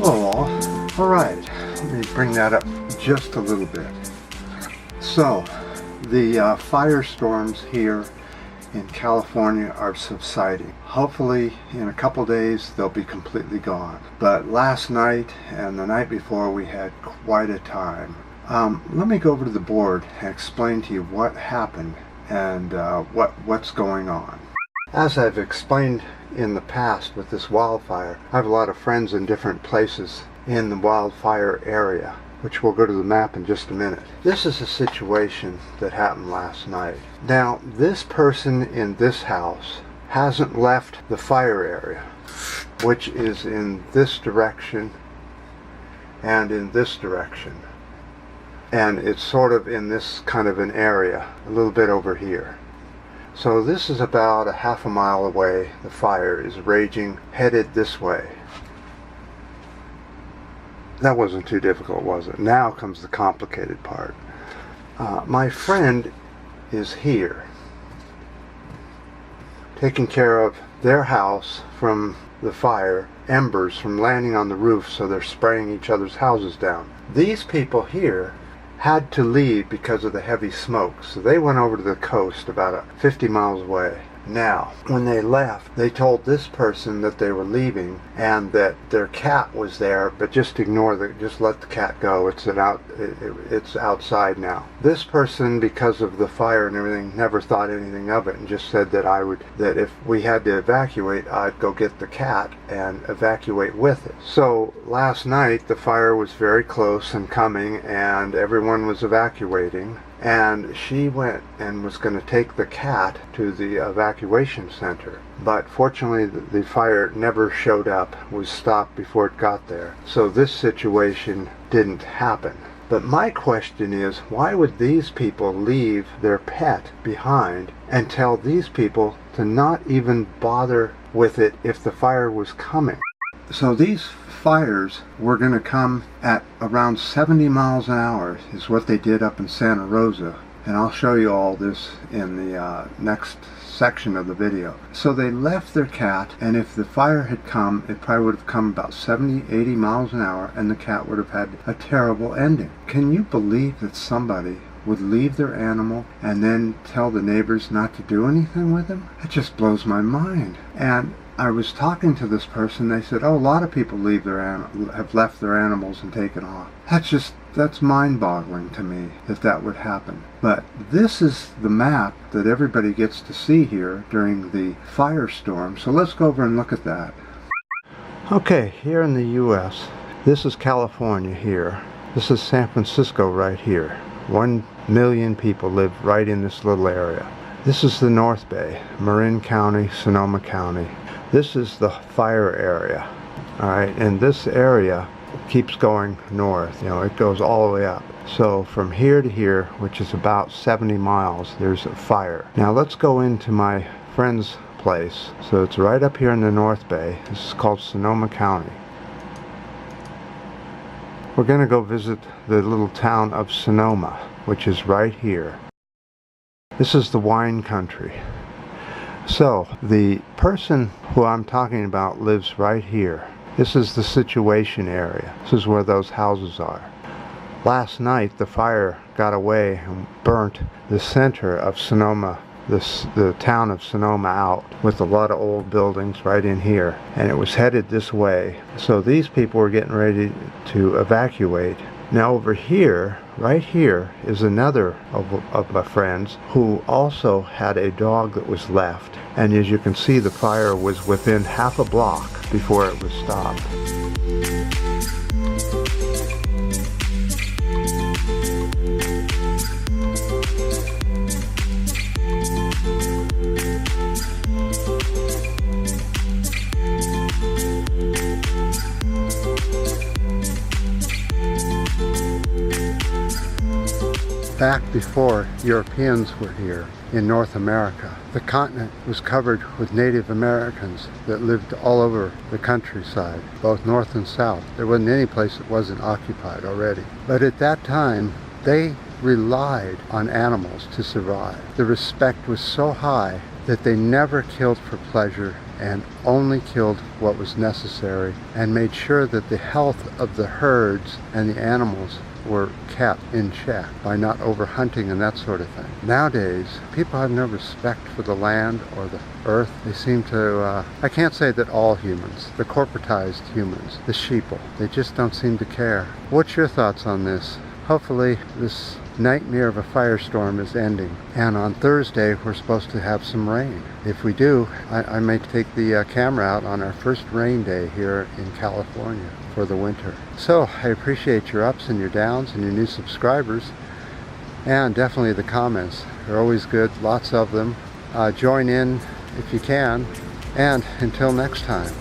Oh, all right. Let me bring that up just a little bit. So, the firestorms here in California are subsiding. Hopefully in a couple days they'll be completely gone. But last night and the night before we had quite a time. Let me go over to the board and explain to you what happened and what's going on. As I've explained in the past with this wildfire, I have a lot of friends in different places in the wildfire area, which we'll go to the map in just a minute. This is a situation that happened last night. Now, this person in this house hasn't left the fire area, which is in this direction and in this direction. And it's sort of in this kind of an area, a little bit over here. So this is about a half a mile away. The fire is raging, headed this way. That wasn't too difficult, was it? Now comes the complicated part. My friend is here, taking care of their house from the fire, embers from landing on the roof, so they're spraying each other's houses down. These people here had to leave because of the heavy smoke, so they went over to the coast about 50 miles away. Now, when they left, they told this person that they were leaving and that their cat was there, but just just let the cat go. It's outside now. This person, because of the fire and everything, never thought anything of it and just said that if we had to evacuate, I'd go get the cat and evacuate with it. So last night the fire was very close and coming, and everyone was evacuating. And she went and was going to take the cat to the evacuation center. But fortunately, the fire never showed up, was stopped before it got there. So this situation didn't happen. But my question is, why would these people leave their pet behind and tell these people to not even bother with it if the fire was coming? So these fires were going to come at around 70 miles an hour is what they did up in Santa Rosa, and I'll show you all this in the next section of the video. So they left their cat, and if the fire had come, it probably would have come about 70, 80 miles an hour, and the cat would have had a terrible ending. Can you believe that somebody would leave their animal and then tell the neighbors not to do anything with him? It just blows my mind. And I was talking to this person. They said, oh, a lot of people have left their animals and taken off. That's mind-boggling to me that would happen. But this is the map that everybody gets to see here during the firestorm. So let's go over and look at that. Okay, here in the U.S., this is California here. This is San Francisco right here. 1 million people live right in this little area. This is the North Bay, Marin County, Sonoma County. This is the fire area, all right, and this area keeps going north, it goes all the way up. So from here to here, which is about 70 miles, there's a fire. Now let's go into my friend's place. So it's right up here in the North Bay. This is called Sonoma County. We're going to go visit the little town of Sonoma, which is right here. This is the wine country. So, the person who I'm talking about lives right here. This is the situation area. This is where those houses are. Last night, the fire got away and burnt the center of Sonoma, the town of Sonoma out, with a lot of old buildings right in here. And it was headed this way. So these people were getting ready to evacuate. Now over here, right here, is another of my friends who also had a dog that was left. And as you can see, the fire was within half a block before it was stopped. Back before Europeans were here in North America, the continent was covered with Native Americans that lived all over the countryside, both north and south. There wasn't any place that wasn't occupied already. But at that time, they relied on animals to survive. The respect was so high that they never killed for pleasure and only killed what was necessary, and made sure that the health of the herds and the animals were kept in check by not overhunting and that sort of thing. Nowadays, people have no respect for the land or the earth. They seem to, I can't say that all humans, the corporatized humans, the sheeple, they just don't seem to care. What's your thoughts on this? Hopefully this nightmare of a firestorm is ending, and on Thursday we're supposed to have some rain. If we do, I may take the camera out on our first rain day here in California for the winter. So I appreciate your ups and your downs and your new subscribers, and definitely the comments. They're always good, lots of them. Join in if you can, and until next time.